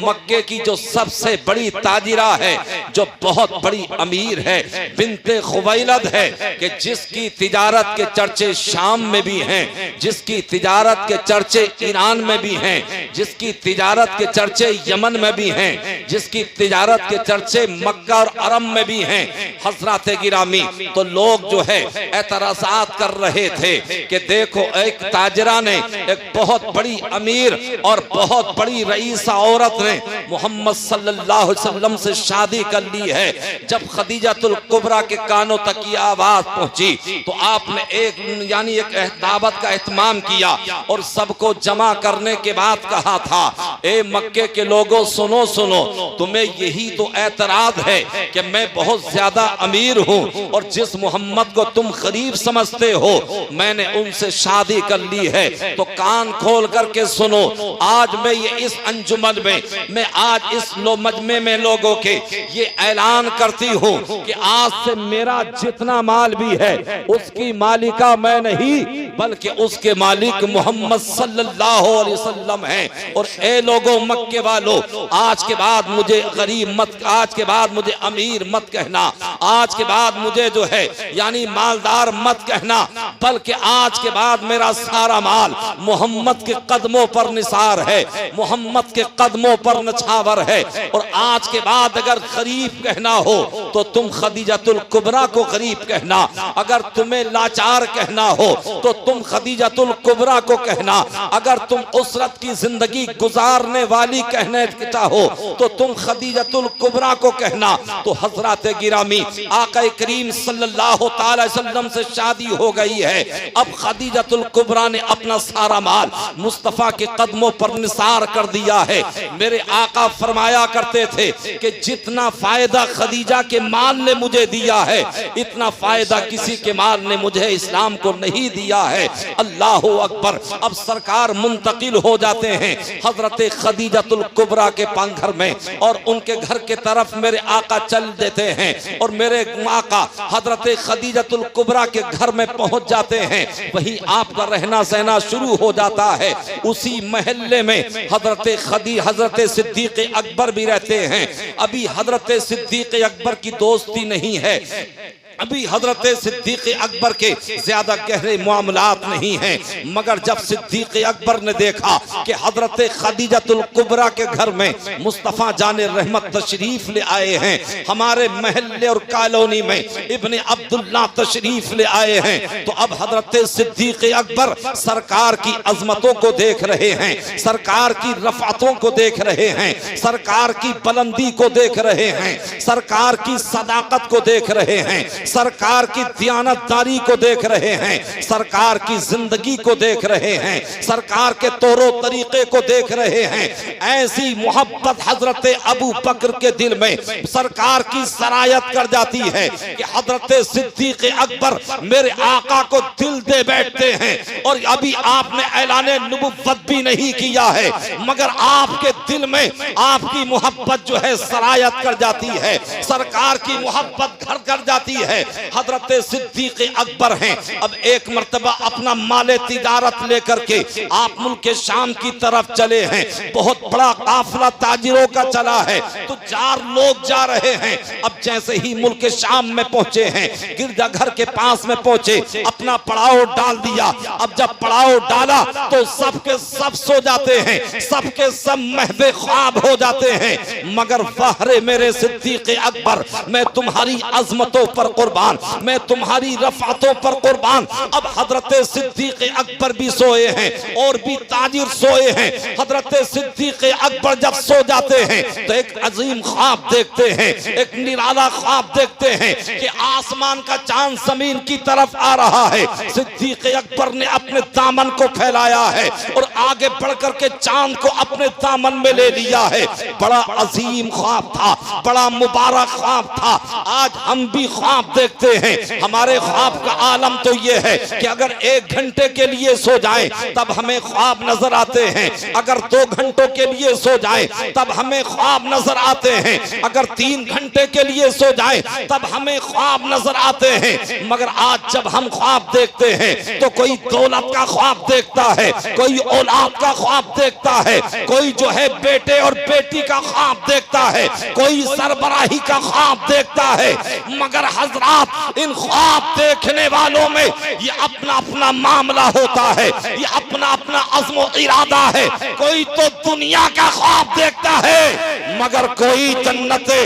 मक्के की जो सबसे बड़ी ताजिरा है, जो बहुत बड़ी अमीर है, बिन्ते खुवैलद है, कि जिसकी तिजारत के चर्चे शाम में भी हैं, जिसकी तिजारत के चर्चे ईरान में भी हैं, जिसकी तिजारत के चर्चे यमन में भी हैं, जिसकी तिजारत के चर्चे मक्का और अरब में भी हैं। हज़रत गिरामी, तो लोग जो है एतराज़ात कर रहे थे कि देखो एक ताजरा ने, एक बहुत बड़ी अमीर और बहुत बड़ी रईसा औरत ने मोहम्मद सल्लल्लाहु अलैहि वसल्लम से शादी कर ली है। जब खदीजतुल कुबरा के कानों तक ये आवाज पहुंची तो आपने एक दावत का एहतमाम किया और सबको जमा करने के बाद कहा था, ए मक्के के लोगों सुनो सुनो, तुम्हें यही तो एतराज है कि मैं बहुत ज्यादा अमीर हूँ और जिस मोहम्मद को तुम गरीब समझते हो मैंने उनसे शादी कर ली है। तो कान खोल करके सुनो, आज मैं ये इस अंजुमन में, मैं आज इस मजमे में लोगों के ये ऐलान करती हूँ कि आज से मेरा जितना माल भी है उसकी मालिका मैं नहीं बल्कि उसके मालिक मोहम्मद सल्लल्लाहु अलैहि वसल्लम हैं। और ए लोगों मक्के वालों, आज के बाद मुझे गरीब मत, आज के बाद मुझे अमीर मत कहना, आज के बाद मुझे जो है यानी मालदार मत कहना, बल्कि आज के बाद मेरा सारा माल मोहम्मद के कदमों पर निसार है, मोहम्मद के कदमों पर नछावर है। और आज के बाद अगर गरीब कहना हो तो तुम खदीजतुल कुबरा को गरीब कहना, अगर तुम्हें लाचार कहना हो तो तुम खदीजतुल कुबरा को कहना, अगर तुम उसरत की जिंदगी गुजारने वाली कहने चाहो तो तुम खदीजतुल कुबरा को कहना। तो हजरत गिरामी आका करीम सल्लल्लाहु अलैहि वसल्लम से शादी हो गई है, अब खदीजतुल कुबरा ने अपना सारा माल मुस्तफा के कदमों पर निसार कर दिया है। मेरे आका फरमाया करते थे कि जितना फायदा खदीजा के माल ने मुझे दिया है इतना फायदा किसी के माल ने मुझे इस्लाम को नहीं दिया है। अल्लाह अकबर। अब सरकार मुंतकिल हो जाते हैं हजरत खदीजतुल कुबरा के पांघर में और उनके घर के तरफ मेरे आका चल देते हैं और मेरे आका हजरत खदीजतुल कुबरा के घर में पहुंच जाते हैं। वहीं आपका रहना सहना शुरू हो जाता है। उसी महल्ले में हजरत सिद्दीक अकबर भी रहते हैं। अभी हजरत सिद्दीक अकबर की दोस्ती नहीं है, अभी हजरत सिद्दीक अकबर के ज्यादा गहरे मामलात नहीं हैं, मगर जब सिद्दीक अकबर ने देखा कि हजरत खदीजतुल कुबरा के घर में मुस्तफ़ा जाने रहमत तशरीफ ले आए हैं, हमारे महल्ले और कॉलोनी में इब्ने अब्दुल्ला तशरीफ ले आए हैं, तो अब हजरत सिद्दीक अकबर सरकार की अजमतों को देख रहे हैं, सरकार की रफ़ातों को देख रहे हैं, सरकार की बुलंदी को देख रहे हैं, सरकार की सदाकत को देख रहे हैं, सरकार की दियानतदारी को देख रहे हैं, सरकार की जिंदगी को देख रहे हैं, सरकार के तौर तरीके को देख रहे हैं। ऐसी मोहब्बत हजरत अबू बकर के दिल में सरकार की सरायत कर जाती है कि हजरत सिद्दीक अकबर मेरे आका को दिल दे बैठते हैं। और अभी आपने ऐलाने नबुव्वत भी नहीं किया है, मगर आपके दिल में आपकी मोहब्बत जो है सरायत कर जाती है, सरकार की मोहब्बत घर कर जाती है। हजरत सिद्दीक अकबर हैं। अब एक मर्तबा अपना माले तिजारत लेकर के आप मुल्क शाम की तरफ चले हैं। बहुत बड़ा काफिला ताजिरों का चला है, तो 4 लोग जा रहे हैं। अब जैसे ही मुल्क शाम में पहुंचे हैं, गिरजाघर के पास में पहुंचे, अपना पड़ाव डाल दिया। अब जब पड़ाव डाला तो सबके सब सो जाते हैं, सबके सब महवे ख्वाब हो जाते हैं, मगर फहरे मेरे सिद्दीक अकबर, मैं तुम्हारी अजमतों पर कुर्बान, मैं तुम्हारी रफ़ातों पर कुर्बान। अब हजरत सिद्दीक अकबर भी सोए हैं और भी ताजिर सोए हैं। हजरत सिद्दीक अकबर जब सो जाते हैं तो एक अजीम ख्वाब देखते हैं, एक निराला ख्वाब देखते हैं कि आसमान का चांद जमीन की तरफ आ रहा है। सिद्दीक अकबर ने अपने दामन को फैलाया है और आगे बढ़कर के चांद को अपने दामन में ले लिया है। बड़ा अजीम ख्वाब था, बड़ा मुबारक ख्वाब था। आज हम भी ख्वाब ख्वाब देखते हैं। हमारे ख्वाब का आलम तो ये है कि अगर 1 घंटे के लिए सो जाएं तब हमें ख्वाब नजर आते हैं, अगर 2 घंटों के लिए सो जाएं तब हमें ख्वाब नजर आते हैं, अगर 3 घंटे के लिए सो जाएं तब हमें ख्वाब नजर आते हैं। मगर आज जब हम ख्वाब देखते हैं तो कोई दौलत का ख्वाब देखता है, कोई औलाद का ख्वाब देखता है, कोई जो है बेटे और बेटी का ख्वाब देखता है, कोई सरबराही का ख्वाब देखता है। मगर हजरात, इन ख्वाब देखने वालों में ये अपना अपना मामला होता है, ये अपना अपना अज़्म और इरादा है। कोई तो दुनिया का ख्वाब देखता है, मगर कोई जन्नते,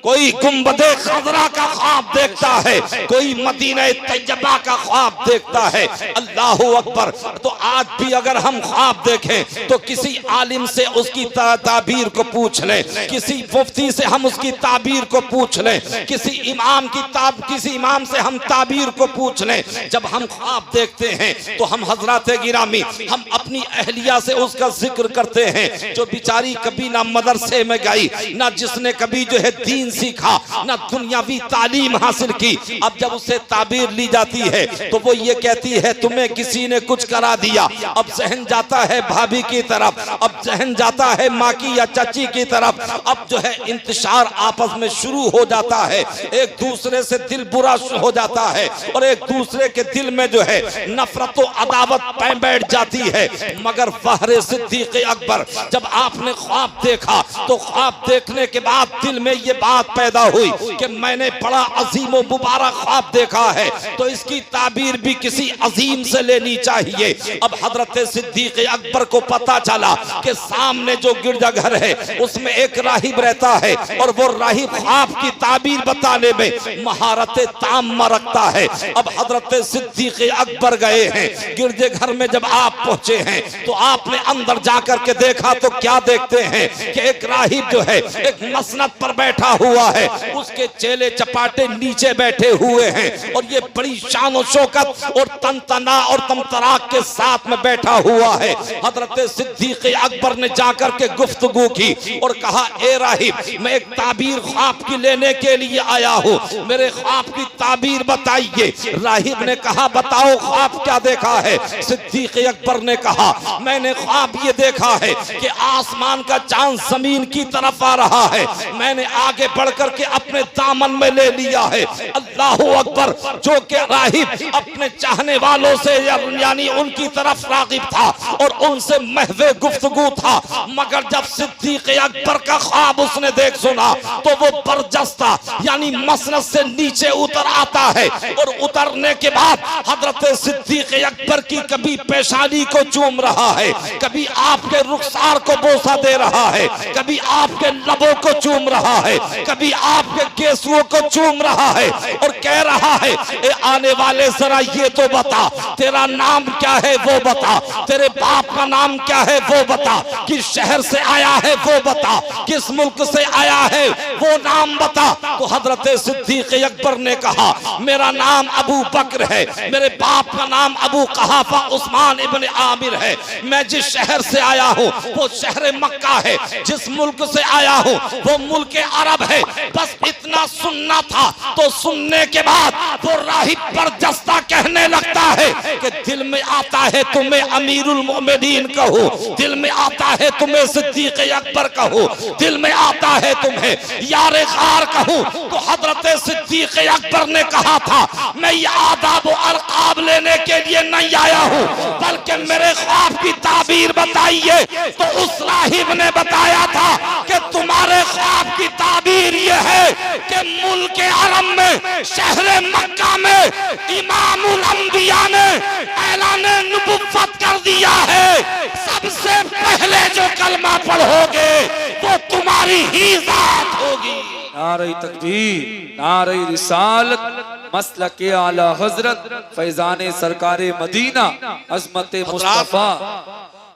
कोई गुंबदे खजरा का ख्वाब देखता है, कोई मदीना तैयबा का ख्वाब देखता है। अल्लाह अकबर। तो आज भी अगर हम ख्वाब देखें तो किसी आलिम से उसकी ताबीर को पूछ लें, किसी मुफ्ती से हम उसकी ताबीर को पूछ लें, किसी इमाम से हम ताबीर को पूछ लें। जब हम ख्वाब देखते हैं तो हम हजरात गिरामी, हम अपनी अहलिया से उसका जिक्र करते हैं जो बेचारी कभी ना मदरसे में गई, ना जिसने कभी जो है दीन सीखा, ना दुनियावी तालीम हासिल की। अब जब उससे ताबीर ली जाती है तो वो ये कहती है तुम्हें किसी ने कुछ करा दिया। अब जहन जाता है भाभी की तरफ, अब जहन जाता है माँ की या चाची की तरफ। अब जो है इंतशार आपस में शुरू हो जाता है, एक दूसरे से दिल बुरा हो जाता है और एक दूसरे के दिल में जो है नफरत और अदावत बैठ जाती है। मगर फहरे सिद्दीक़ अकबर, जब आपने ख्वाब देखा तो ख्वाब देखने के बाद दिल में ये बात पैदा हुई कि मैंने बड़ा अजीम और मुबारक ख्वाब देखा है, तो इसकी ताबीर भी किसी अजीम से लेनी चाहिए। अब हजरत सिद्दीक़ अकबर को पता चला कि सामने जो गिरजाघर है उसमें एक राहिब रहता है और वो राहिब ख्वाब की ताबीर बताने में महारत ताम रखता है। अब हजरत सिद्दीक़ अकबर गए हैं गिरजाघर में, जब आप पहुंचे हैं तो आपने अंदर जाकर के देखा तो क्या देखते हैं कि एक राहिब जो है एक मसनद पर बैठा हुआ है, उसके चेले चपाटे नीचे बैठे हुए हैं और ये बड़ी शान और शौकत और तनतना और तमतराक के साथ में बैठा हुआ है। हजरत सिद्दीक़ अकबर ने जाकर के गुफ्तगू की और कहा, ए राहिब, मैं एक ताबीर ख्वाब की लेने के लिए आया हूँ, मेरे ख्वाब की ताबीर बताइए। राहिब ने कहा, बताओ ख्वाब क्या देखा है? सिद्दीक़ अकबर ने कहा, मैंने ख्वाब ये देखा है कि आसमान का चांद जमीन की तरफ आ रहा है, मैंने आगे बढ़कर के अपने दामन में ले लिया है। अल्लाह अकबर। जो कि राहिब अपने चाहने वालों से यानी उनकी तरफ रागिब था और उनसे महवे गुफ्तगू था। मगर जब सिद्दीक़ अकबर का ख्वाब उसने देख सुना तो वो बरजस्ता यानी मसनद से नीचे उतर आता है और उतरने के बाद हजरत सिद्दीक़ अकबर की कभी पेशानी को चूम रहा है, कभी आपके रुखसार को बोसा दे रहा है, कभी आपके लबों को चूम रहा है, कभी आपके केसुओं को चूम रहा है और कह रहा है, ए आने वाले जरा ये तो बता, तेरा नाम क्या है वो बता, तेरे बाप का नाम क्या है वो बता, किस शहर से आया है वो बता, किस मुल्क से आया है वो नाम बता। तो हजरत सिद्दीक़ अकबर ने कहा, मेरा नाम अबू बकर है, मेरे बाप का नाम अबू कहाफा उस्मान इब्न आमिर है, मैं जिस शहर से आया हूँ वो शहर मक्का है, जिस मुल्क से आया हूँ वो मुल्क अरब है। बस इतना सुनना था। तो सुनने के बाद वो राहिब पर जस्ता कहने लगता है कि दिल में आता है तुम्हें अमीरुल मोमिनीन कहो, दिल में आता है तुम्हें सिद्दीक़ अकबर कहो, दिल में आता है तुम्हें यारे ग़ार कहूँ। तो हजरत सिद्दीक़ अकबर ने कहा था, मैं ये आदाब और अलक़ाब लेने के लिए नहीं आया हूँ, बल्कि मेरे ख्वाब की ताबीर बताइए। तो उस राहिब ने बताया था कि तुम्हारे ख्वाब की ताबीर ये है कि मुल्क अरब में शहर मक्का में इमामुल अंबिया ने ऐलान नबुव्वत कर दिया है, सबसे पहले जो कलमा पढ़ोगे वो तुम्हारी ही जात होगी। नारे तकबीर, नारे रिसालत, मसलके आला हजरत, फैजाने सरकारे मदीना, अज़मते मुस्तफा।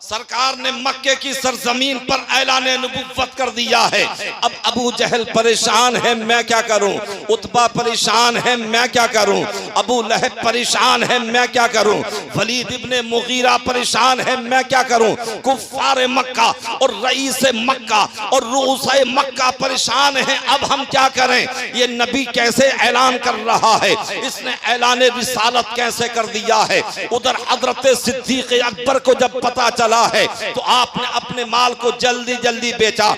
सरकार ने मक्के की सरजमीन पर ऐलान नबुव्वत कर दिया है। अब अबू जहल परेशान है, मैं क्या करूं? उतबा परेशान है, मैं क्या करूं? अबू लहब परेशान है, मैं क्या करूं? वलीद इब्ने मुगीरा परेशान है, मैं क्या करूं? कुफ्फार मक्का और रईस मक्का और रूसाए मक्का परेशान हैं, अब हम क्या करें? ये नबी कैसे ऐलान कर रहा है? इसने ऐलान रिसालत कैसे कर दिया है? उधर हजरत सिद्दीक अकबर को जब पता चला है तो आपने अपने माल को जल्दी जल्दी बेचा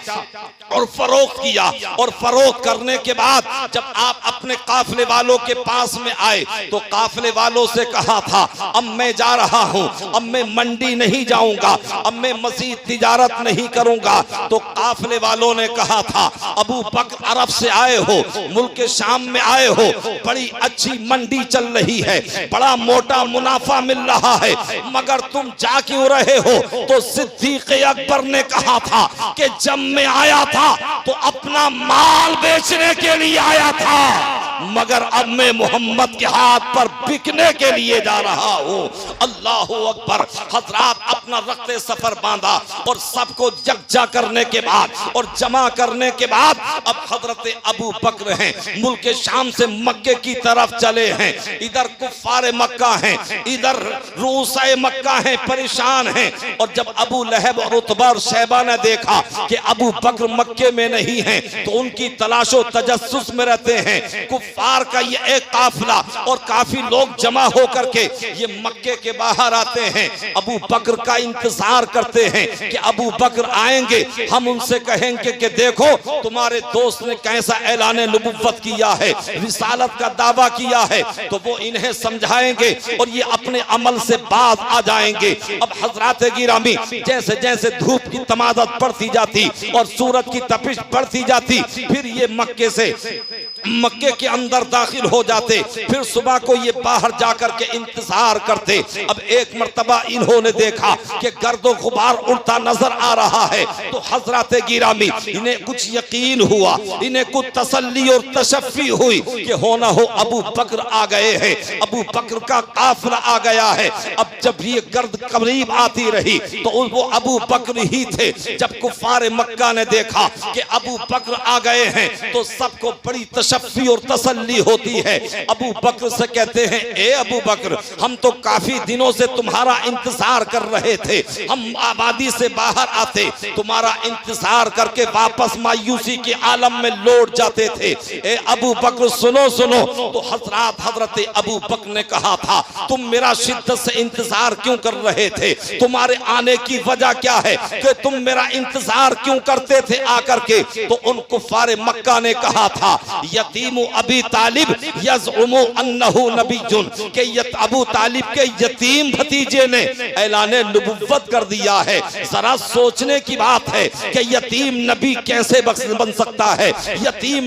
और फरोख्त किया, और फरोख्त करने के बाद जब आप अपने काफले वालों के पास में आए तो काफले वालों से कहा था अब मैं जा रहा हूं, अब मैं मंडी नहीं जाऊंगा, अब मैं मजीद तिजारत नहीं करूंगा। तो काफले वालों ने कहा था अबू बकर अरब से आए हो, मुल्क शाम में आए हो, बड़ी अच्छी मंडी चल रही है, बड़ा मोटा मुनाफा मिल रहा है, मगर तुम जा क्यों रहे हो? तो सिद्दीक अकबर ने कहा था कि जब मैं आया था तो अपना माल बेचने के लिए आया था, मगर अब मैं मोहम्मद के हाथ पर बिकने के लिए जा रहा हूं। अल्लाहु अकबर। हजरात अपना रखते सफर बांधा और सबको यकजा करने के बाद और जमा करने के बाद अब हजरत अबू बकर हैं, मुल्क शाम से मक्के की तरफ चले हैं। इधर कुफ्फार मक्का हैं, इधर रूसाए मक्का हैं, परेशान हैं। और जब अबू लहब और उतबा और शैबा ने देखा कि अबू बकर मक्के में नहीं हैं तो उनकी तलाशो तजस्सुस में रहते हैं। कुफ्फार का ये एक काफिला और काफी लोग जमा होकर के ये मक्के के बाहर आते हैं, अबू बकर का इंतजार करते हैं कि अबू बकर आएंगे, हम उनसे कहेंगे कि देखो तुम्हारे दोस्त ने कैसा ऐलान नबुव्वत किया है, रिसालत का दावा किया है, तो वो इन्हें समझाएंगे और ये अपने अमल से बाज आ जाएंगे। अब हजरात गिरामी जैसे जैसे धूप की तमादत बढ़ती जाती और सूरज की तपिश बढ़ती जाती, फिर ये मक्के के अंदर दाखिल हो जाते, फिर सुबह को ये बाहर जाकर के इंतजार करते। अब एक मर्तबा इन्होंने देखा कि गर्दो गुबार उड़ता नजर आ रहा है, तो हजरत गिरामी इन्हें कुछ यकीन हुआ, इन्हें कुछ तसल्ली और तशफ़ी हुई कि हो ना हो अबू बकर आ गए हैं, अबू बकर का काफिला आ गया है। अब जब ये गर्द करीब आती रही तो वो अबू बकर ही थे। जब कुफ्फार मक्का ने देखा कि अबू बकर आ गए हैं तो सबको बड़ी तशफ़ी और तसल्ली होती है। अबू बकर से कहते हैं ए अबू बकर, हम तो काफी दिनों से तुम्हारा इंतजार कर रहे थे, हम आबादी से बाहर आते तुम्हारा इंतजार करके वापस मायूसी के आलम में लौट जाते थे। ए अबू बकर सुनो सुनो। तो हजरत अबू बकर ने कहा था तुम मेरा शिद्दत से इंतजार क्यों कर रहे थे, तुम्हारे आने की वजह क्या है कि तुम मेरा इंतजार क्यों करते थे आकर के? तो उन कुफ्फार मक्का ने कहा था यतीमु अबी तालिब यज़उमु अन्नहु नबियुन, के अबू तालिब के यतीम भतीजे ने ऐलान नबुव्वत कर दिया है। जरा सोचने की बात है कि यतीम नबी कैसे बन सकता है, यतीम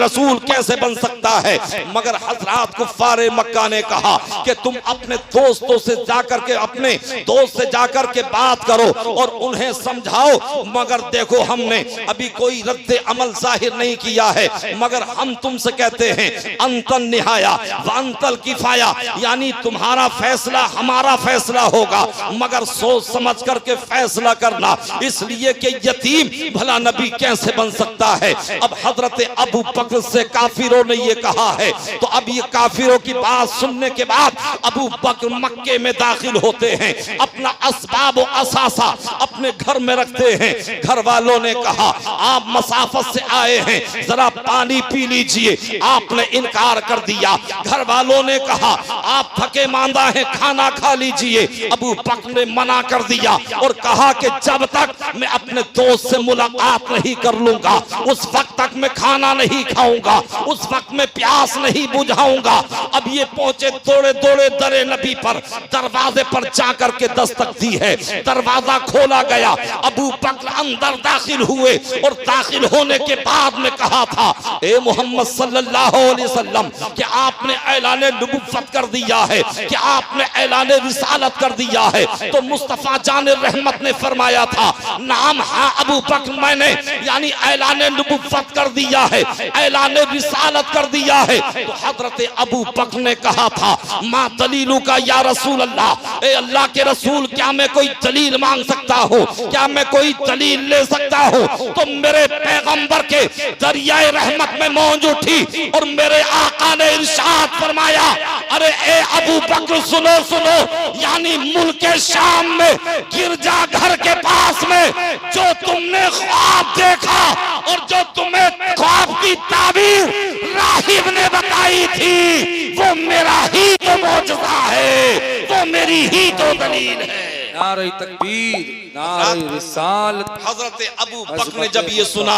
रसूल कैसे बन सकता है? मगर हजरात कुफ्फार मक्का ने कहा कि तुम अपने दोस्तों से जाकर के, अपने दोस्त से जाकर के बात करो और उन्हें समझाओ, मगर देखो हमने अभी कोई रद्द अमल जाहिर नहीं किया है, मगर हम तुमसे कहते हैं अंतन निहाया व अंतल किफाया, यानी तुम्हारा फैसला हमारा फैसला होगा, मगर सोच समझ करके फैसला करना, इसलिए कि यतीम भला नबी कैसे बन सकता है? अब हजरत अबू बकर से काफिरों ने ये कहा है, तो अब ये काफिरों की बात सुनने के बाद अबू बकर मक्के में दाखिल होते हैं, अपना असबाब व असासा अपने घर में रखते हैं। घर वालों ने कहा आप मसाफत से आए हैं, जरा पानी पी लीजिए, आपने इनकार कर दिया। घर वालों ने कहा आप थके मांदा हैं, खाना खा लीजिए, अबू बकर ने मना कर दिया और कहा कि जब तक मैं अपने दोस्त से मुलाकात नहीं कर लूंगा उस वक्त तक मैं खाना नहीं खाऊंगा, उस वक्त मैं प्यास नहीं बुझाऊंगा। अब ये पहुंचे दौड़े दौड़े दरे नबी पर, दरवाजे पर जाकर के दस्तक दी है, दरवाजा खोला गया, अबू बकर अंदर दाखिल हुए और दाखिल होने के बाद में कहा था ए मोहम्मद सल्लल्लाहु अलैहि वसल्लम कि आपने ऐलान नबुव्वत कर दिया है, कि आपने ऐलान रिसालत कर दिया है, तो मुस्तफा जान रहमत ने फरमाया था, नाम हाँ अबू बकर मैंने यानी ऐलान नबुव्वत कर दिया है, ऐलान रिसालत कर दिया है। तो हजरत अबू बकर ने कहा था, माँ दलीलू का या रसूल अल्लाह, ए अल्लाह के रसूल, क्या मैं कोई दलील मांग सकता हूँ, क्या मैं कोई दलील ले सकता हूँ? तो मेरे पैगंबर के दरियाए रहमत में मौज उठी और मेरे आका ने इरशाद फरमाया, अरे ए अबू बकर सुनो सुनो, यानी मुल्क शाम में गिरजा घर के पास में जो तुमने ख्वाब देखा और जो तुम्हें ख्वाब की ताबीर राहिब ने बताई थी, वो मेरा ही तो मौजज़ा है, वो मेरी ही तो दलील है। नारे तकबीर, नारे रिसालत। हजरत अबू बकर ने जब ये सुना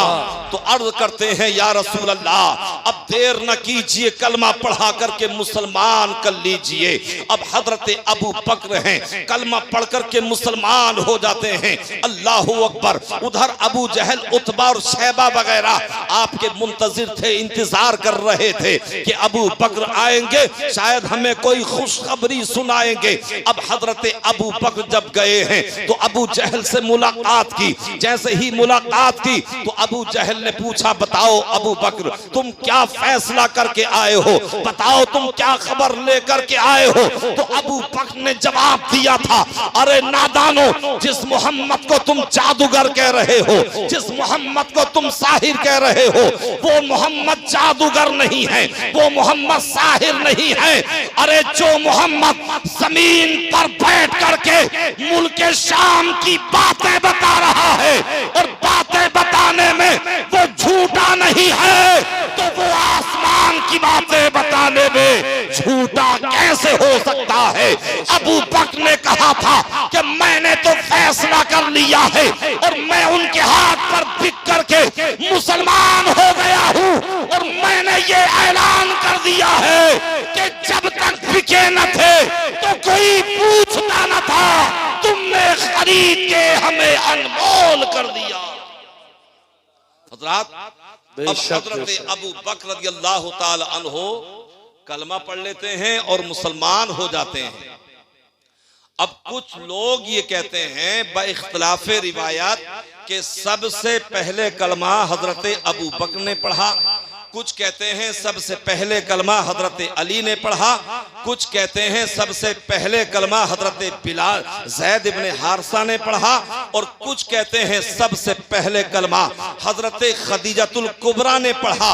तो अर्ज करते हैं, या रसूल अल्लाह, अब देर न कीजिए, कलमा पढ़ा करके मुसलमान कर लीजिए। अब हजरत अबू बकर हैं, कलमा पढ़ करके मुसलमान हो जाते हैं। अल्लाहू अकबर। उधर अबू जहल, उतबा और शैबा वगैरह आपके मुंतजिर थे, इंतजार कर रहे थे कि अबू बकर आएंगे, शायद हमें कोई खुशखबरी सुनाएंगे। अब हजरत अबू बकर जब गए हैं तो अबू जहल से मुलाकात की। जैसे ही मुलाकात की तो अबू जहल ने पूछा, बताओ अबू बकर, तुम क्या फैसला करके आए हो, बताओ तुम क्या खबर लेकर के आए हो? तो अबू बकर ने जवाब दिया था, अरे नादानो, जिस मोहम्मद को तुम जादूगर कह रहे हो, जिस मोहम्मद को तुम साहिर कह रहे हो, वो मोहम्मद जादूगर नहीं है, वो मोहम्मद साहिर नहीं है। अरे जो मोहम्मद जमीन पर बैठ करके मुल्क शाम की बातें बता रहा है और बातें बताने में वो झूठा नहीं है, तो वो आसमान की बातें बताने में झूठा कैसे हो सकता है? अबू बकर ने कहा था कि मैंने तो फैसला कर लिया है और मैं उनके हाथ पर बिक करके मुसलमान हो गया हूँ और मैंने ये ऐलान कर दिया है कि जब तक बिके न थे तो कोई पूछता न था, तुमने खरीद के हमें अनमोल कर दिया। हजरत, अब हजरत अबू बकर रज़ियल्लाहु ताला अन्हु कलमा पढ़ लेते हैं और मुसलमान हो जाते हैं। अब कुछ लोग ये कहते हैं बइख्तिलाफ़े रिवायात के सबसे पहले कलमा हजरत अबू बकर ने पढ़ा, कुछ कहते हैं सबसे पहले कलमा हजरत अली ने पढ़ा, कुछ कहते हैं सबसे पहले कलमा हजरत बिलाल ज़ैद इब्ने हारिसा ने पढ़ा, और कुछ कहते हैं सबसे पहले कलमा हजरत खदीजतुल कुबरा ने पढ़ा।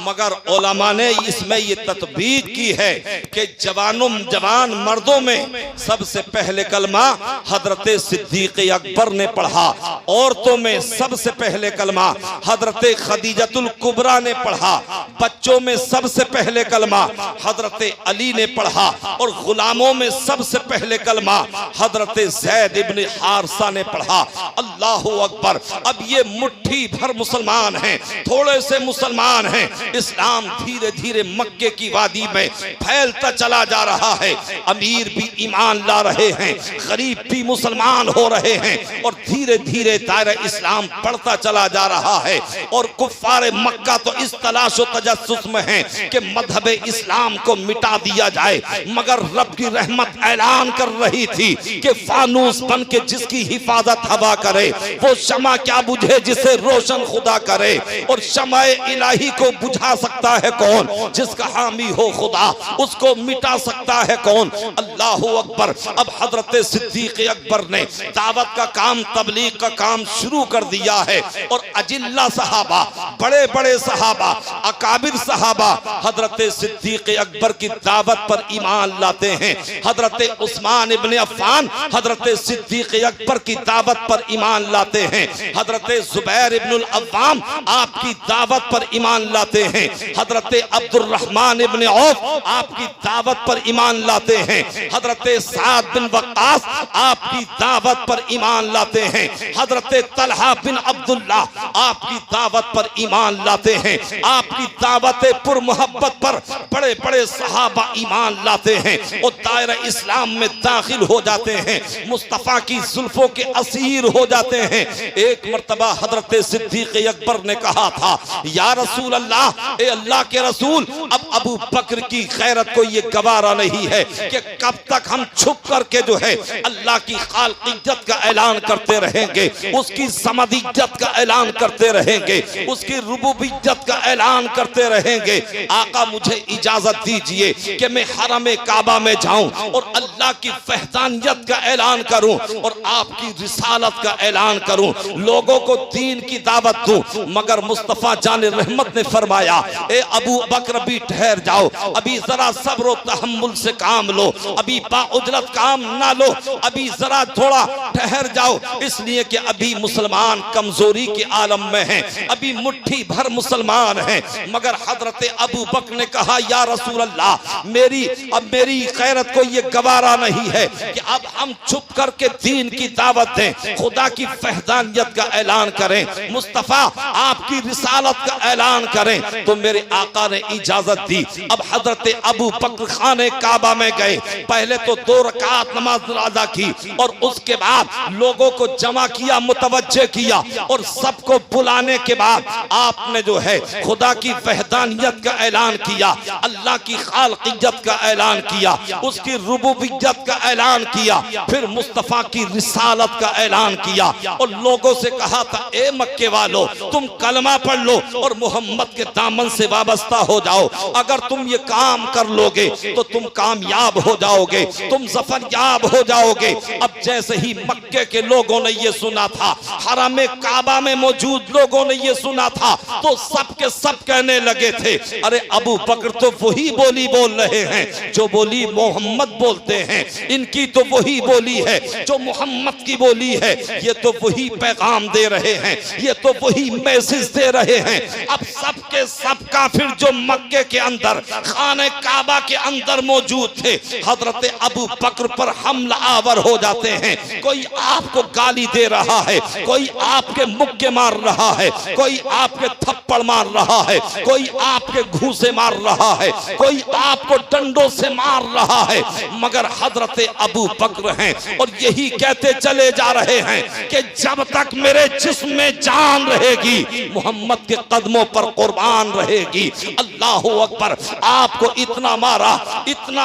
मगर उलमा ने इसमें ये तत्बीक की है कि जवान मर्दों में सबसे पहले कलमा हजरत सिद्दीक अकबर ने पढ़ा, औरतों में सबसे पहले कलमा हजरत खदीजतुल कुबरा ने पढ़ा, बच्चों में सबसे पहले कलमा हजरत अली ने पढ़ा, और गुलामों में सबसे पहले कलमा हजरत ज़ैद इब्ने हारिसा ने पढ़ा। अल्लाहु अकबर। अब ये मुट्ठी भर मुसलमान हैं, थोड़े से मुसलमान हैं। इस्लाम धीरे धीरे मक्के की वादी में फैलता चला जा रहा है। अमीर भी ईमान ला रहे हैं, गरीब भी मुसलमान हो रहे हैं, और धीरे धीरे दायरा इस्लाम बढ़ता चला जा रहा है। और कुफ्फारे मक्का तो इस तलाश तजस्सुस में है कि मजहब इस्लाम को मिटा दिया जाए, मगर रब की रहमत ऐलान कर रही थी कि फानूस बन के जिसकी हिफाजत हवा करे, वो शमा क्या बुझे जिसे रोशन खुदा करे। और शमाए इलाही को बुझा सकता है कौन? जिसका हामी हो खुदा, उसको मिटा सकता है कौन? अल्लाहु अकबर। अब हजरत सिद्दीक अकबर ने दावत का काम, तबलीग का काम शुरू कर दिया है, और अजिल्ला सहाबा, बड़े बड़े सहाबा, अकाबिर सहाबा हजरत सिद्दीक अकबर की दावत पर ईमान लाते हैं। हजरत उस्मान इब्ने अफ़्फ़ान हजरत सिद्दीक अकबर की दावत पर ईमान लाते हैं। हजरत ज़ुबैर इब्नुल अव्वाम आपकी दावत पर ईमान लाते हैं। हजरत अब्दुर्रहमान इब्ने औफ आपकी दावत पर ईमान लाते हैं। हजरत साद बिन वक्कास आपकी दावत पर ईमान लाते हैं। हजरत तलहा बिन अब्दुल्ला आपकी दावत पर ईमान लाते हैं। आपकी दावत पुर मोहब्बत पर बड़े बड़े सहाबा ईमान लाते हैं और दायरा इस्लाम में दाखिल हो जाते हैं, मुस्तफ़ा की जुल्फों के असीर हो जाते हैं। एक मर्तबा हजरत सिद्दीक अकबर ने कहा था, या रसूल अल्लाह, ए अल्लाह के रसूल, अब अबू बकर की गैरत को ये गवारा नहीं है कि कब तक हम छुप करके जो है अल्लाह की खालिक इज्जत का ऐलान करते रहेंगे, उसकी समद इज्जत का ऐलान करते रहेंगे, उसकी रुबूबियत का ऐलान करते रहेंगे। आका मुझे इजाजत दीजिए कि मैं हरम काबा में जाऊं और अल्लाह की वहदानियत का ऐलान करूं और आपकी रिसालत का ऐलान करूं, लोगों को दीन की दावत दूं। मगर मुस्तफा जाने रहमत ने फरमाया, ए अबू बकर अभी ठहर जाओ, अभी जरा सब्र और तहम्मुल से काम लो, अभी बाउजरत काम ना लो, अभी जरा थोड़ा ठहर जाओ, इसलिए कि अभी मुसलमान कमजोरी के आलम में हैं, अभी मुट्ठी भर मुसलमान हैं। मगर हजरत अबू बकर ने कहा, या रसूल अल्लाह, मेरी गैरत को ये गवारा नहीं है कि अब हम छुप करके दीन की दावत दें, खुदा की वहदानियत का ऐलान करें, मुस्तफा आपकी रिसालत का ऐलान करें। तो मेरे आका ने इजाजत दी। अब हजरत अबू बकर खाने काबा में गए, पहले तो 2 रकात नमाज अदा की और उसके बाद लोगों को जमा किया, मुतवज्जे किया और सबको बुलाने के बाद आपने जो है खुदा की वहदानियत का ऐलान किया, अल्लाह की खालिकियत का ऐलान किया, उसकी रुबूबियत का ऐलान किया, फिर मुस्तफा की रिसालत का ऐलान किया और लोगों से कहा था, ए मक्के वालों, तुम कलमा पढ़ लो और मोहम्मद के दामन से वाबस्ता हो जाओ। अगर तुम ये काम कर लोगे तो तुम कामयाब हो जाओगे, तुम ज़फ़रयाब हो जाओगे। अब जैसे ही मक्के के लोगों ने ये सुना था, हरम काबा में मौजूद लोगों ने ये सुना था, तो सब के सब कहने लगे थे, अरे अबू बकर तो वही बोली बोल रहे हैं जो बोली मोहम्मद बोलते हैं, इनकी तो वही बोली है जो मोहम्मद की बोली है, ये तो वही पैगाम दे रहे हैं, ये तो वही मैसेज दे रहे हैं। अब सब के सब काफिर जो मक्के के अंदर खाने काबा के अंदर मौजूद थे, हजरत अबू बकर पर हमला आवर हो जाते हैं। कोई आपको गाली दे रहा है, कोई आपके मुक्के मार रहा है, कोई आपके थप्पड़ मार रहा है, कोई आपके घूंसे मार रहा है, कोई आपको डंडों से मार रहा है, मगर हजरत अबू बकर हैं और यही कहते चले जा रहे हैं कि जब तक मेरे जिस्म में जान रहेगी, मोहम्मद के कदमों पर कुर्बान रहेगी। अल्लाह अकबर। आपको इतना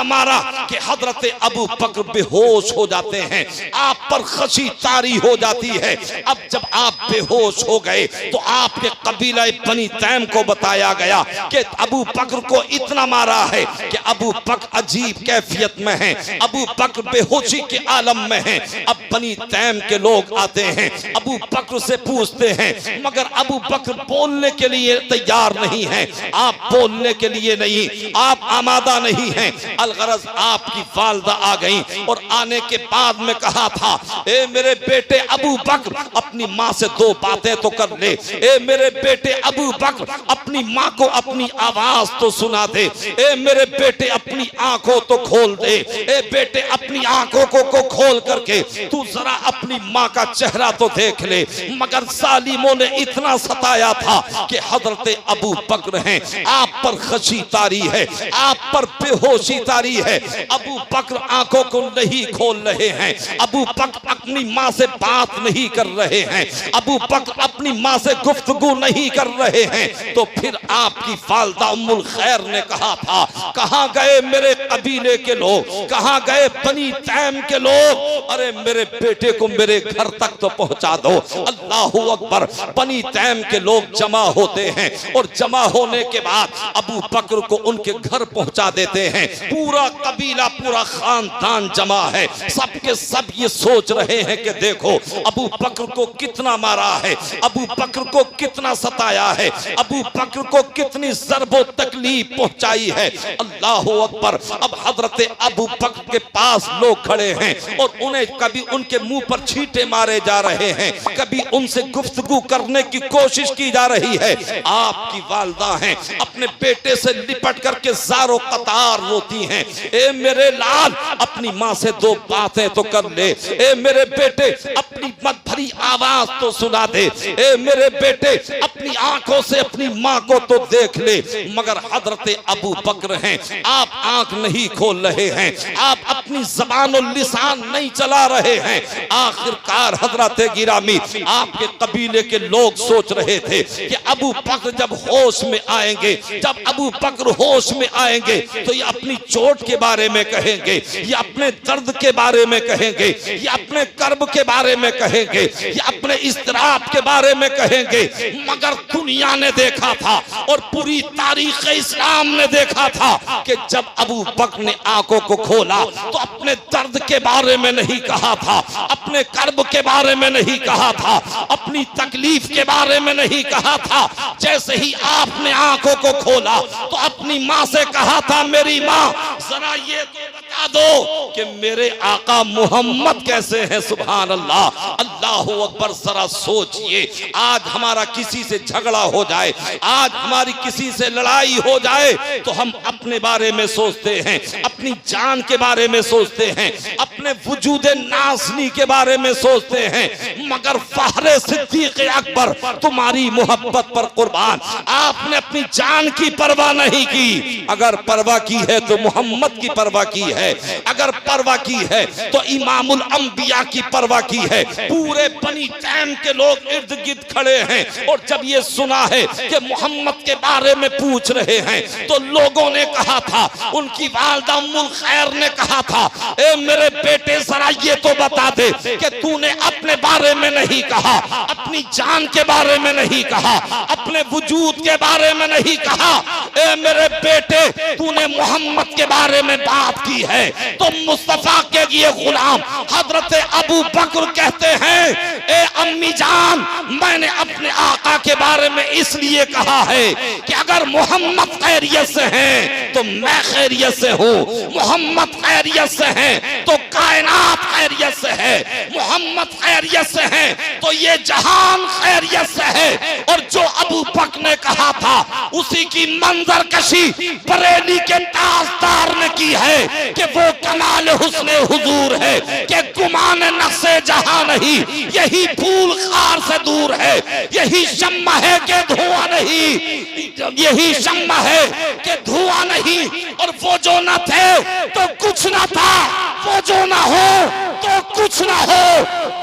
मारा कि हजरत अबू बकर बेहोश हो जाते हैं, आप पर खशी तारी हो जाती है। अब जब आप बेहोश हो गए तो आपके कबीला बनी तैम को बताया गया कि अबू बकर को इतना मारा है कि अबू बकर अजीब कैफियत में हैं, अबू बकर बेहोशी के आलम में हैं। अब बनी तैम के लोग आते हैं, अबू बकर से पूछते हैं, मगर अबू बकर बोलने के लिए तैयार नहीं है, आप बोलने के लिए नहीं, आप आमादा नहीं हैं। अलगरज आपकी वालदा आ गई और आने के बाद में कहा था, ए मेरे बेटे अबू बकर, अपनी माँ से 2 बातें तो कर ले। ए मेरे बेटे अबू बकर, अपनी माँ को अपनी आवाज तो सुना दे। ए मेरे बेटे अपनी आंखों तो खोल दे। ए बेटे अपनी आंखों को खोल करके तू जरा अपनी माँ का चेहरा तो देख ले। मगर सालिमों ने इतना सताया था कि हजरत अबू बकर हैं, आप पर खशी तारी है, आप पर बेहोशी तारी है। अबू बकर आंखों को नहीं खोल रहे हैं, अबू बकर अपनी माँ से बात नहीं कर रहे हैं, अबू बकर अपनी माँ से गुफ्तगू नहीं कर रहे हैं। तो फिर आपकी वालिदा उम्मुल खैर ने कहा था, कहाँ गए मेरे कबीले के लोग, कहाँ गए बनी तैम के लोग, अरे मेरे बेटे को मेरे घर तक तो पहुंचा दो। अल्लाहू अकबर। बनी तैम के लोग जमा होते हैं और जमा होने के बाद अबू बकर को उनके घर पहुंचा देते हैं। पूरा कबीला, पूरा खानदान जमा है, सबके सब ये सोच रहे हैं कि देखो अबू बकर को कितना मारा है, अबू बकर को कितना सताया है, अबू बकर को कितनी ज़र्बो तकलीफ पहुंचाई है। अल्लाहू अकबर। अब हजरत अबू बकर के पास लोग खड़े हैं और उन्हें कभी उनके मुंह पर छींटे मारे जा रहे हैं, कभी उनसे गुफ्तगू करने की कोशिश की जा रही है। आपकी वालिदा हैं, अपने बेटे से लिपट करके ज़ारो कतार रोती हैं, ए मेरे लाल, अपनी माँ से 2 बातें तो कर ले। ए मेरे बेटे, अपनी मत भरी आवाज तो सुना दे। ए मेरे बेटे, अपनी आंखों से अपनी माँ को तो देख ले। मगर हजरत अबू बकर हैं, आप आंख नहीं खोल रहे हैं, आप अपनी ज़बान और लिसान नहीं चला रहे हैं। हैं। आखिरकार हजरत गिरामी आपके कबीले के लोग सोच रहे थे कि अबू बकर जब होश में आएंगे, जब अबू बकर होश में आएंगे तो ये अपनी चोट के बारे में कहेंगे, ये अपने दर्द के बारे में कहेंगे, ये अपने कर्ब के बारे में कहेंगे, ये अपने इस्तराब के बारे में कहेंगे। मगर दुनिया ने देखा था और पूरी तारीख इस्लाम ने देखा था कि जब अबू बकर ने आंखों को खोला तो अपने दर्द के बारे में नहीं कहा था, अपने कर्ब के बारे में नहीं कहा था, अपनी तकलीफ के बारे में नहीं कहा था। जैसे ही आपने आंखों को खोला तो अपनी माँ से कहा था, मेरी माँ जरा ये तो बता दो कि मेरे आका मोहम्मद कैसे हैं। सुभान अल्लाह, अल्लाहु अकबर। जरा सोचिए, आज हमारा किसी से झगड़ा हो जाए, आज हमारी किसी से लड़ाई हो जाए तो हम अपने बारे में सोचते हैं, अपनी जान के बारे में सोचते हैं, अपने वजूद नाज़नी के बारे में सोचते हैं। मगर फहरे सिद्दीक़ अकबर तुम्हारी मोहब्बत पर कुर्बान, आपने अपनी जान की परवाह नहीं की। अगर परवाह की है तो मोहम्मद की परवाह की है, अगर परवाह की है तो इमामुल अंबिया की परवाह की है। पूरे बनी तैम के लोग इर्द गिर्द खड़े हैं और जब ये सुना है कि मोहम्मद के बारे में पूछ रहे हैं तो लोगों ने कहा था, उनकी वालिदा उम्मुल खैर ने कहा था, ए मेरे बेटे जरा ये तो बता दे कि तूने अपने बारे में नहीं कहा, अपनी जान के बारे में नहीं कहा, अपने वजूद के बारे में नहीं कहा। ए मेरे बेटे तूने मोहम्मद के बारे में बात की है तो मुस्तफा के ये गुलाम हजरत अबू बकर कहते हैं, ए अम्मी जान मैंने अपने आका के बारे में इसलिए कहा है कि अगर मोहम्मद खैरियत से हैं तो मैं खैरियत से हूँ, मोहम्मद खैरियत से हैं तो कायनात खैरियत से है, मोहम्मद खैरियत से हैं तो ये जहान खैरियत से है। और जो अबू बकर ने कहा था उसी की मंजर कशी बरेली के ताजदार ने की है कि वो कमाल हुस्ने हुजूर है कि गुमान नक्शे जहां नहीं, यही फूल खार से दूर है, यही शम्मा है कि धुआं नहीं, यही शम्मा है कि धुआं नहीं। और वो जो न थे तो कुछ न था, वो जो न हो तो कुछ न हो,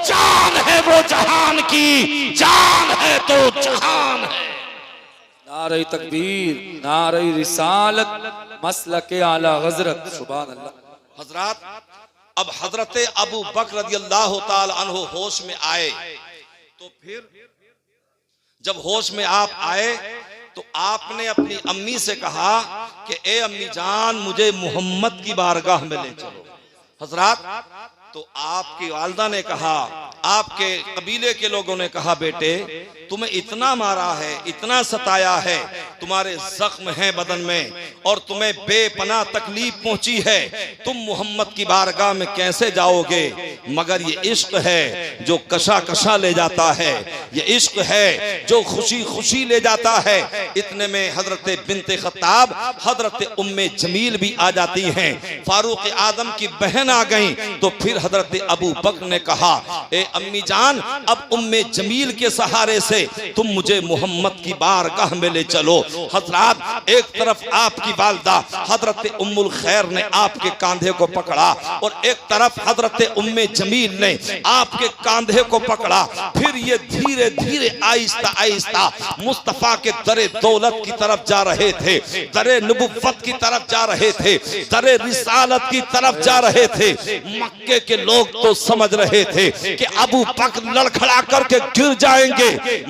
जान है वो जहान की, जान है तो जहान है। नारे तकबीर, नारे रिसालत, मसलके आला हजरत। सुभान अल्लाह। हजरत, अब हजरत अबू बकर रज़ियल्लाहु ताला अन्हु होश में आए तो फिर जब होश में आप आए तो आपने अपनी अम्मी से कहा कि ए अम्मी जान मुझे मोहम्मद की बारगाह में ले चलो। हजरत, तो आपकी वालिदा ने कहा, आपके कबीले के लोगों ने कहा, बेटे तुम्हें इतना मारा है, इतना सताया है, तुम्हारे जख्म हैं बदन में और तुम्हें बेपनाह तकलीफ पहुंची है, तुम मोहम्मद की बारगाह में कैसे जाओगे? मगर ये इश्क है जो कशा कशा ले जाता है, ये इश्क है जो खुशी खुशी ले जाता है। इतने में हजरत बिनते खत्ताब हजरत उम्मे जमील भी आ जाती हैं, फारूक आदम की बहन आ गई। तो फिर हजरत अबू बकर ने कहा, ए अम्मी जान अब उम्मे जमील के सहारे से तुम मुझे मोहम्मद की बारगाह में ले चलो। हजरत, एक तरफ आपकी वालिदा हजरत उम्मुल खैर ने आपके कांधे को पकड़ा और एक तरफ हजरत उम्मे जमील ने आपके कांधे को पकड़ा। फिर ये धीरे धीरे आहिस्ता आहिस्ता मुस्तफा के दरे दौलत की तरफ जा रहे थे, दरे नबुव्वत की तरफ जा रहे थे, दरे रिसालत की तरफ जा रहे थे। मक्के के लोग तो समझ रहे थे कि अबू बकर लड़खड़ा करके गिर जाएंगे,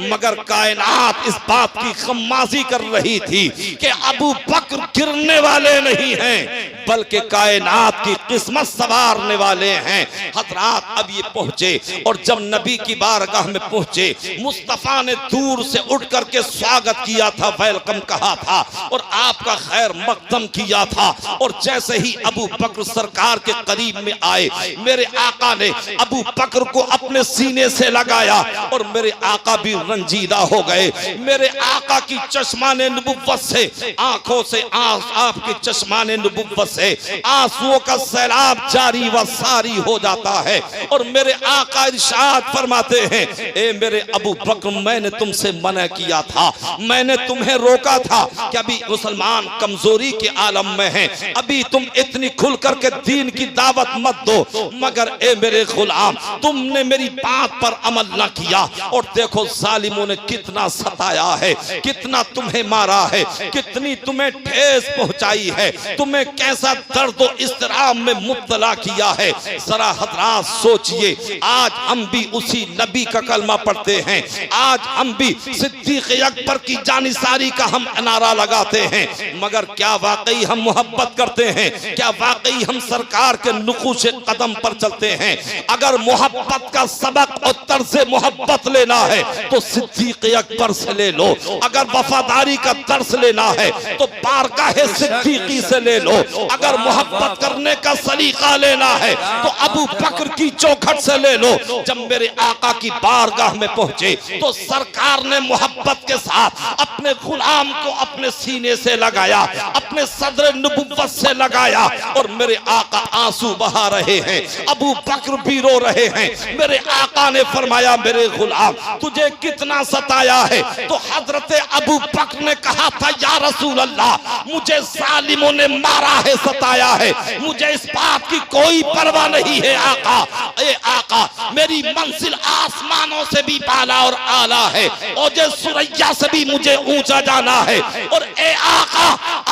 मगर कायनात इस बात की खम्माजी कर रही थी कि अबू बकर गिरने वाले नहीं हैं बल्कि कायनात की किस्मत संवारने वाले हैं। हजरात, अब ये पहुंचे और जब नबी की बारगाह में पहुंचे, मुस्तफा ने दूर से उठ करके स्वागत किया था, वेलकम कहा था और आपका खैर मकदम किया था। और जैसे ही अबू बकर सरकार के करीब में आए, मेरे आका ने अबू बकर को अपने सीने से लगाया और मेरे आका भी रंजीदा हो गए। मेरे आका की चश्माने नबुव्वत से, आंखों से आपके चश्माने नबुव्वत से आंसुओं का सैलाब जारी व सारी हो जाता है। और मेरे आका इरशाद फरमाते हैं, ए मेरे अबू बकर, मैंने तुमसे मना किया था, मैंने तुम्हें रोका था कि अभी मुसलमान कमजोरी के आलम में हैं, अभी तुम इतनी खुल करके दीन की दावत मत दो। मगर ए मेरे गुलाम, तुमने मेरी बात पर अमल न किया और देखो जालिमों ने कितना सताया है, कितना तुम्हें मारा है, कितनी तुम्हें ठेस पहुंचाई है, तुम्हें कैसा दर्द और इस्तराब में मुब्तला किया है। जरा हजरात सोचिए, आज हम भी उसी नबी का कलमा पढ़ते हैं, आज हम भी सिद्दीक अकबर की जानिसारी का हम नारा लगाते हैं, मगर क्या वाकई हम मोहब्बत करते हैं? क्या वाकई हम सरकार के नुकूश कदम पर चलते हैं? अगर मोहब्बत का सबक और तर्ज मोहब्बत लेना है तो सिद्दीक अकबर से ले लो, अगर वफादारी का दर्स लेना है तो बारगाह सिद्दीकी से ले लो, अगर मोहब्बत करने का सलीका लेना है तो अबू बकर की चौखट से ले लो। जब मेरे आका की बारगाह में पहुंचे तो सरकार ने मोहब्बत के साथ अपने गुलाम को अपने सीने से लगाया, अपने सदर नबुव्वत से लगाया और मेरे आका आंसू बहा रहे हैं, अबू बकर भी रो रहे हैं। मेरे आका ने फरमाया, मेरे गुलाम तुझे कितना सताया है? तो हजरत अबू बकर ने कहा था, या रसूल अल्लाह, मुझे जालिमों ने मारा है, सताया है, मुझे इस बात की कोई परवाह नहीं है आका। ए आका, मेरी मंजिल आसमानों से भी बाला और आला है, और जो सुरैया से भी मुझे ऊंचा जाना है। और ए आका,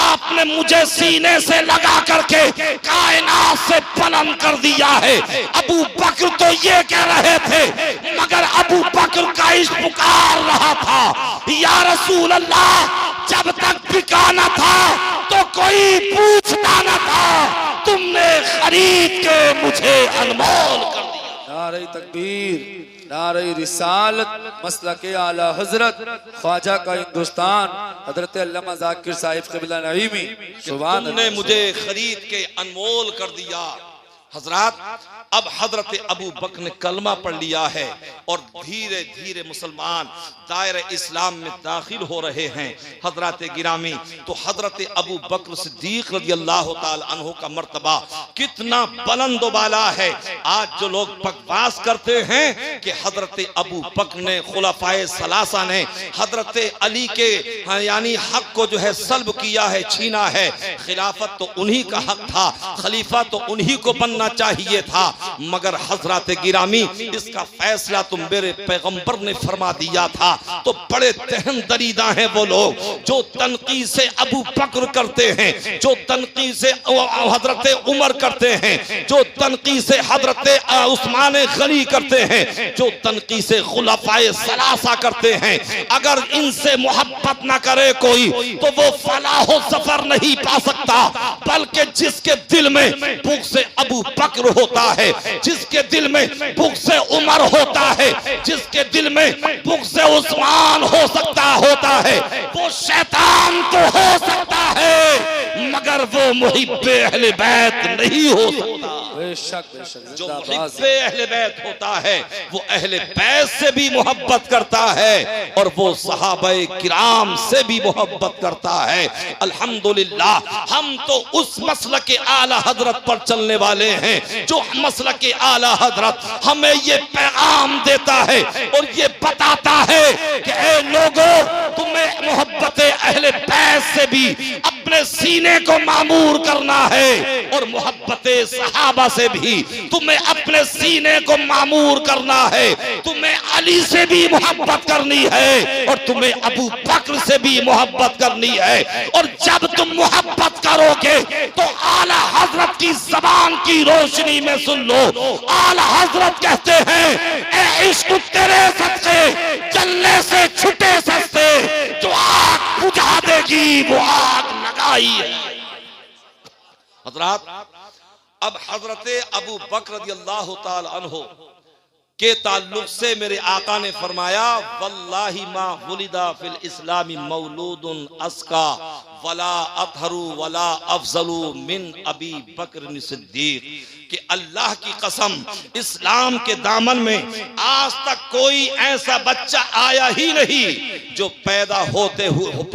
आपने मुझे सीने से लगा करके कायनात से बुलंद कर दिया है। अबू बकर तो ये कह रहे थे, मगर अबू बकर का इश्क पुकार रहा था, या रसूल अल्लाह, जब तक बिकाना था तो कोई पूछता न था, तुमने खरीद के मुझे अनमोल कर दिया। नारे तकबीर, नारे रिसालत, मसलके आला हजरत ख्वाजा का हिंदुस्तान, हजरत अल्लामा जाकिर साहिब क़िबला नईमी, तुमने मुझे खरीद के अनमोल कर दिया। हजरात, अब हजरत अबू बकर ने कलमा पढ़ लिया है और धीरे धीरे मुसलमान दायरे इस्लाम में दाखिल हो रहे हैं। हजरत गिरामी, तो हजरत अबू बकर सिद्दीक रज़ियल्लाहु ताला अन्हु का मर्तबा कितना बुलंद बाला है। आज जो लोग बकवास करते हैं कि हजरत अबू बकर ने, खुलफाए सलासा ने हजरत अली के यानी हक को जो है सल्ब किया है, छीना है, खिलाफत तो उन्हीं का हक था, खलीफा तो उन्हीं को बनना चाहिए था, मगर हजरत गिरामी, इसका फैसला तो मेरे पैगंबर ने फरमा दिया था। तो बड़े तहन दरीदा हैं वो लोग जो तनकीद से अबू बकर करते हैं, जो तनकीद से हजरत उमर करते हैं, जो तनकीद से हजरत उस्मान गनी करते हैं, जो तनकीद से खुलफाए सलासा करते हैं। अगर इनसे मोहब्बत ना करे कोई तो वो फलाह सफर नहीं पा सकता, बल्कि जिसके दिल में भूख से अबू बकर होता है, जिसके दिल में भूख से उमर होता है, जिसके दिल में भूख से उस्मान हो सकता होता है, वो शैतान तो हो सकता है, मगर वो मुहिब्बे अहले बैत नहीं हो सकता। बेशक बेशक, जो मुहिब्बे अहले बैत होता है वो अहले बैत से भी मोहब्बत करता है और वो सहाबाए किराम से भी मोहब्बत करता है। अल्हम्दुलिल्लाह, हम तो उस मसलके आला हजरत पर चलने वाले हैं जो मसलके आला हजरत हमें ये पैगाम देता है और ये बताता है कि ए लोगों, तुम्हें मोहब्बत अहले बैत से भी अपने सीने को मामूर करना है और मोहब्बत सहाबा से भी तुम्हें अपने सीने को मामूर करना है। तुम्हें अली से भी मोहब्बत करनी है और तुम्हें अबू बकर से भी मोहब्बत करनी है। और जब तुम मोहब्बत करोगे तो आला हजरत की जबान की रोशनी में सुन लो, आला हजरत कहते हैं, ए इश्क तेरे सदके जलने से छुटे सस्ते, जो आग बुझा देगी वो आग लगाई है। हजरत, अब हजरत अबू बकर रज़ियल्लाहु ताला अन्हु के ताल्लुक से मेरे आका ने फरमाया, वल्लाहि मा वुलिदा फिल इस्लामी मौलूदुन अस्का वला अतहरू वला अफजलु मिन अबी बकर सिद्दीक, कि अल्लाह की कसम, इस्लाम के दामन में आज तक कोई ऐसा बच्चा आया ही नहीं जो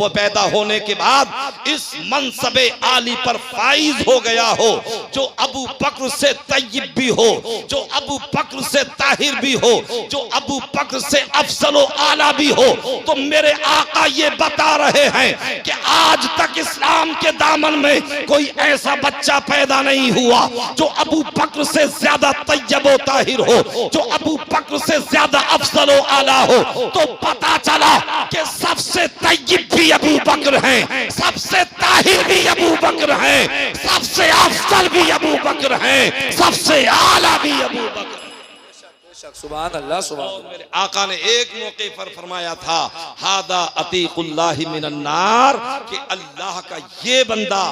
पैदा होने के बाद इस मनसबे आली पर फाइज हो गया हो, जो अबू बकर से तय्यब भी हो, जो अबू बकर से ताहिर भी हो, जो अबू बकर से अफजल व आला भी हो, तो मेरे आका ये बता रहे हैं कि आज तक इस्लाम के दामन में कोई ऐसा बच्चा पैदा नहीं हुआ जो अबू बकर से ज्यादा तय्यब व ताहिर हो, जो अबू बकर से ज्यादा अफजल व आला हो। तो पता चला कि सबसे तय्यब भी अबू बकर हैं, सबसे ताहिर भी अबू बकर हैं, सबसे अफजल भी अबू बकर हैं, सबसे आला भी अबू बकर। सुभान अल्लाह, सुभान अल्लाह। मेरे आका ने एक मौके पर फरमाया था, हादा अतीकुल्लाहि मिनन नार, कि अल्लाह का ये बंदा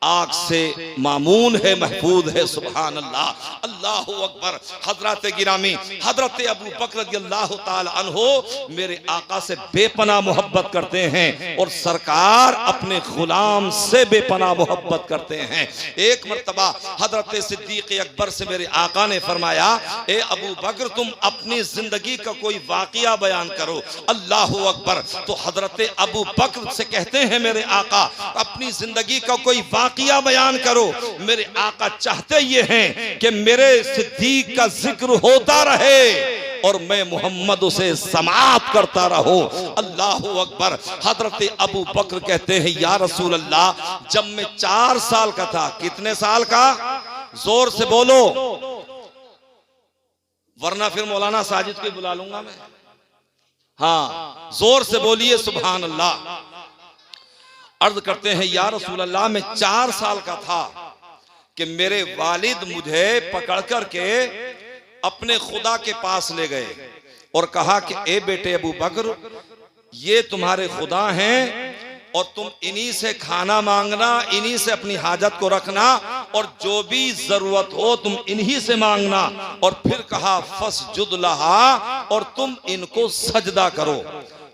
आग से मामून है, महफूज है। सुभान अल्लाह, अल्लाहु अकबर। हजरत गिरामी हजरत अबू बकर रज़ियल्लाहु ताला अन्हो मेरे आका से बेपनाह मोहब्बत करते हैं और सरकार अपने गुलाम से बेपनाह मोहब्बत करते हैं। एक मर्तबा हजरत सिद्दीक अकबर से मेरे आका ने फरमाया, ए अबू बकर तुम अपनी जिंदगी का कोई वाक़िया बयान करो। अल्लाहु अकबर। तो हजरत अबू बकर से कहते हैं मेरे आका, अपनी जिंदगी का कोई वाक़िया बयान करो। मेरे आका चाहते ये हैं कि मेरे सिद्दीक का जिक्र होता रहे और मैं मोहम्मद उसे समाअत करता रहूं। अल्लाहु अकबर। हजरत अबू बकर कहते हैं, या रसूल अल्लाह, जब मैं 4 साल का था। कितने साल का? जोर से बोलो, वरना फिर मौलाना साजिद को बुला लूंगा मैं। हाँ, जोर से बोलिए सुभान अल्लाह। अर्ज करते हैं, या रसूल अल्लाह, मैं 4 साल का था कि मेरे वालिद मुझे पकड़ करके अपने खुदा के पास ले गए और कहा कि ए बेटे अबू बकर, ये तुम्हारे खुदा हैं और तुम इन्हीं से खाना मांगना, इन्हीं से अपनी हाजत को रखना और जो भी जरूरत हो तुम इन्हीं से मांगना। और फिर कहा फसजुद लहा, और तुम इनको सजदा करो।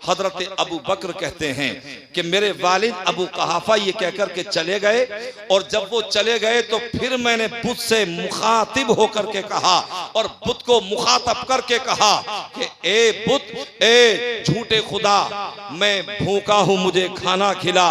हजरत अबू बकर कहते हैं कि मेरे वालिद अबू कहाफा ये कहकर के चले गए और जब वो चले गए तो फिर मैंने बुत से मुखातिब होकर के कहा और बुत को मुखातब करके कहा कि ए बुत, ए झूठे खुदा, मैं भूखा हूं, मुझे खाना खिला।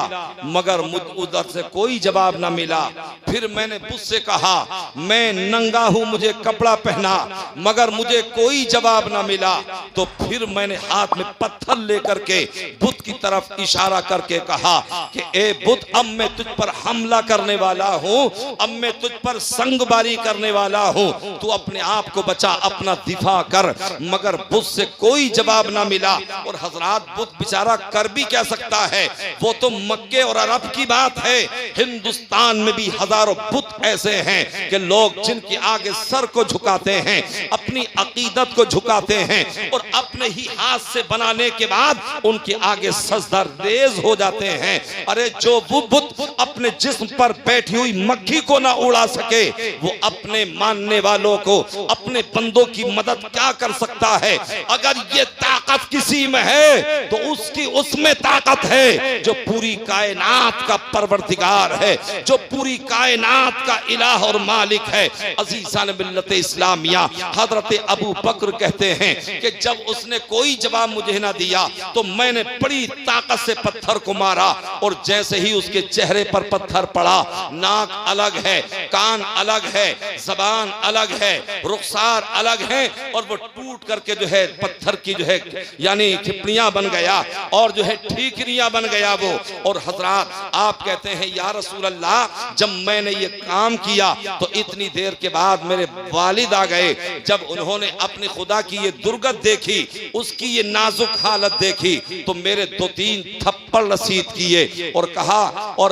मगर मुझ उधर से कोई जवाब ना मिला। फिर मैंने बुत से कहा, मैं नंगा हूं, मुझे कपड़ा पहना, मगर मुझे कोई जवाब ना मिला। तो फिर मैंने हाथ में पत्थर ले करके बुत की तरफ इशारा करके कहा कि ए बुत, अब मैं तुझ पर हमला करने वाला हूं, अब मैं तुझ पर संगबारी करने वाला हूं, तू अपने आप को बचा, अपना दिफा कर। मगर बुत से कोई जवाब ना मिला। और हजरात, बुत बेचारा कर भी क्या सकता है, वो तो मक्के और अरब की बात है। हिंदुस्तान में भी हजारों बुत ऐसे हैं कि लोग जिनके आगे सर को झुकाते हैं, अपनी अकीदत को झुकाते हैं और अपने ही हाथ से बनाने के बाद उनके आगे सजदा रेज हो जाते हैं। अरे जो वो बुत अपने जिस्म पर बैठी हुई मक्खी को ना उड़ा सके, वो अपने मानने वालों को, अपने बंदों की मदद क्या कर सकता है। अगर ये ताकत किसी में है तो उसकी उसमें ताकत है जो पूरी कायनात का परवरदिगार है, जो पूरी कायनात का इलाह और मालिक है। अजीज़ान मिल्लत इस्लामिया, हजरत अबू बकर कहते हैं कि जब उसने कोई जवाब मुझे ना दिया तो मैंने बड़ी ताकत से पत्थर को मारा और जैसे ही उसके चेहरे पर पत्थर पड़ा, नाक अलग है, कान अलग है, जबान अलग है, रुखसार अलग है और वो टूट करके जो है पत्थर की जो है यानी खिपड़ियां बन गया और जो है ठीकरियां बन गया वो। और हजरात, आप कहते हैं, या रसूल अल्लाह, जब मैंने ये काम किया तो इतनी देर के बाद मेरे वालिद आ गए। जब उन्होंने अपने खुदा की ये दुर्गत देखी, उसकी ये नाजुक हालत देखी, तो मेरे 2-3 थप्पड़ रसीद किए और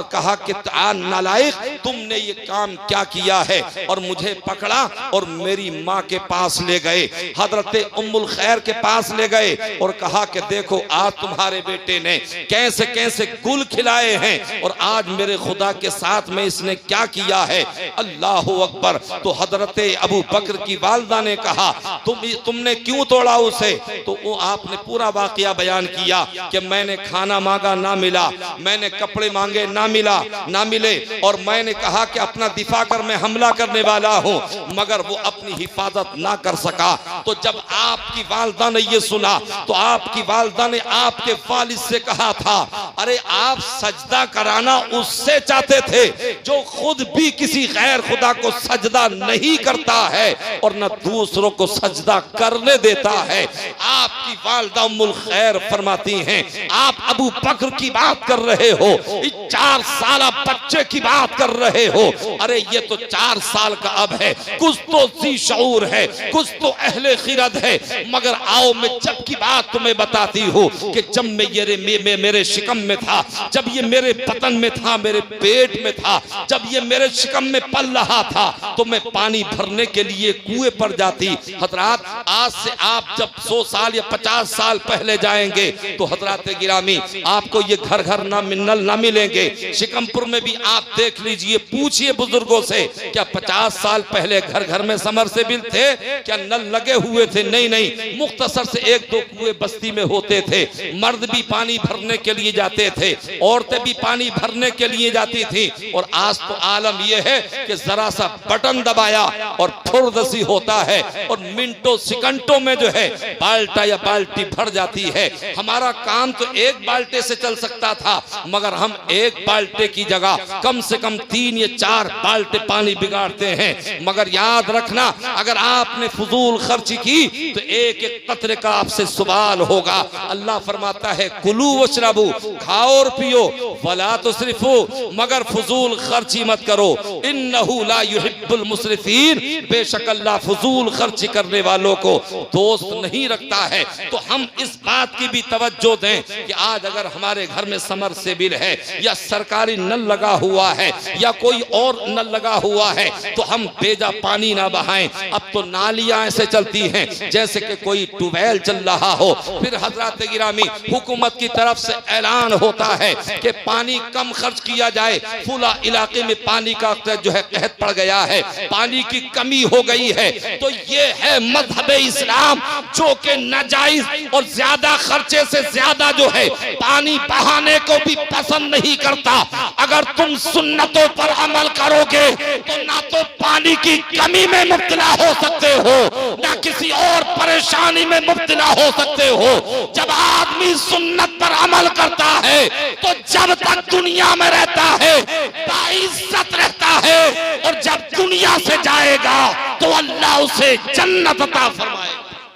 कहा कि नालायक, तुमने ये काम क्या किया है। और मुझे पकड़ा और मेरी माँ के पास ले गए, हजरत उम्मुल खैर के पास ले गए और कहा कि देखो आज तुम्हारे बेटे ने कैसे कैसे गुल खिलाए हैं और आज मेरे खुदा के साथ में इसने क्या किया है। अल्लाहु अकबर। तो हजरत अबू बकर की वालिदा ने कहा, तुमने क्यों तोड़ा उसे? तो वो आपने पूरा वाकया बयान किया कि मैंने खाना मांगा मांगा ना मिला, मैंने कपड़े मांगे ना मिला ना मिले, और मैंने कहा कि अपना दिफा कर मैं हमला करने वाला हूं, मगर वो अपनी हिफाजत ना कर सका। तो जब आपकी वालिदा ने ये सुना तो आपकी वालिदा ने आपके वालिद से कहा था, अरे आप सजदा कराना उससे चाहते थे जो खुद भी किसी गैर खुदा को सजदा नहीं करता है और न दूसरों को सजदा करने देता है। आपकी वालिदा उम्मुल खैर फरमाती हैं, आप अबू बकर की बात कर रहे हो, 4 साल बच्चे की बात कर रहे हो। अरे ये तो 4 साल का अब है, कुछ तो ज़ी शऊर है, कुछ तो अहले खिरद है। मगर आओ मैं जब की बात तुम्हें बताती हूँ कि जब मैं मेरे शिकम में था, जब ये मेरे बतन में था, मेरे पेट में था, जब ये मेरे शिकम में पल रहा था, तो मैं पानी भरने के लिए कुएं पर जाती। हजरात, आज से आप जब 100 साल या 50 साल पहले जाएंगे तो हजरात गिरामी आपको ये घर घर नल ना मिलेंगे। शिकमपुर में भी आप देख लीजिए, पूछिए बुजुर्गों से, क्या 50 साल पहले घर घर में समरसेबिल थे? क्या नल लगे हुए थे? नहीं नहीं, मुख्तसर से 1-2 कुएं बस्ती में होते थे। मर्द भी पानी भरने के लिए जाते थे, औरतें भी पानी भरने के लिए जाती थी। और आज तो आलम यह है कि जरा सा बटन दबाया और फुर्दसी होता है और मिनटों सेकंडों में जो है बाल्टा या बाल्टी भर जाती है। हमारा काम तो एक बाल्टे से चल सकता था, मगर हम एक बाल्टे की जगह कम से कम 3 या 4 बाल्टे पानी बिगाड़ते हैं। मगर याद रखना, अगर आपने फजूल खर्ची की तो एक एक कतरे का आपसे सवाल होगा। अल्लाह फरमाता है, कुलू वशरबू, खाओ और पियो, वला तुसरिफू, मगर फजूल खर्ची मत करो, इन्नहु ला युहिब्बुल मुसरिफीन, बेशक अल्लाह फजूल खर्ची करने वालों को दोस्त नहीं रखता है। तो हम इस बात की भी तवज्जो दें कि आज अगर हमारे घर में समरसेबिल है या सरकारी नल लगा हुआ है या कोई और नल लगा हुआ है, तो हम बेजा पानी ना बहाएं। अब तो नालियां ऐसे चलती हैं जैसे कि कोई ट्यूबवेल चल रहा हो। फिर हजरत गिरामी हुकूमत की तरफ से ऐलान होता है कि पानी कम खर्च किया जाए, फुला इलाके में पानी का जो है कहत पड़ गया है, पानी की कमी हो गई है। तो ये है मजहब इस्लाम जो कि नाजायज और ज्यादा खर्चे से ज्यादा जो है पानी बहाने को भी पसंद नहीं करता। अगर तुम सुन्नतों पर अमल करोगे तो ना तो पानी की कमी में मुब्तला हो सकते हो, ना किसी और परेशानी में मुब्तला हो सकते हो। जब आदमी सुन्नत पर अमल करता है तो जब तक दुनिया में रहता है बाइज्जत रहता है, और जब दुनिया से जाएगा तो अल्लाह उसे जन्नत अता फरमाएगा।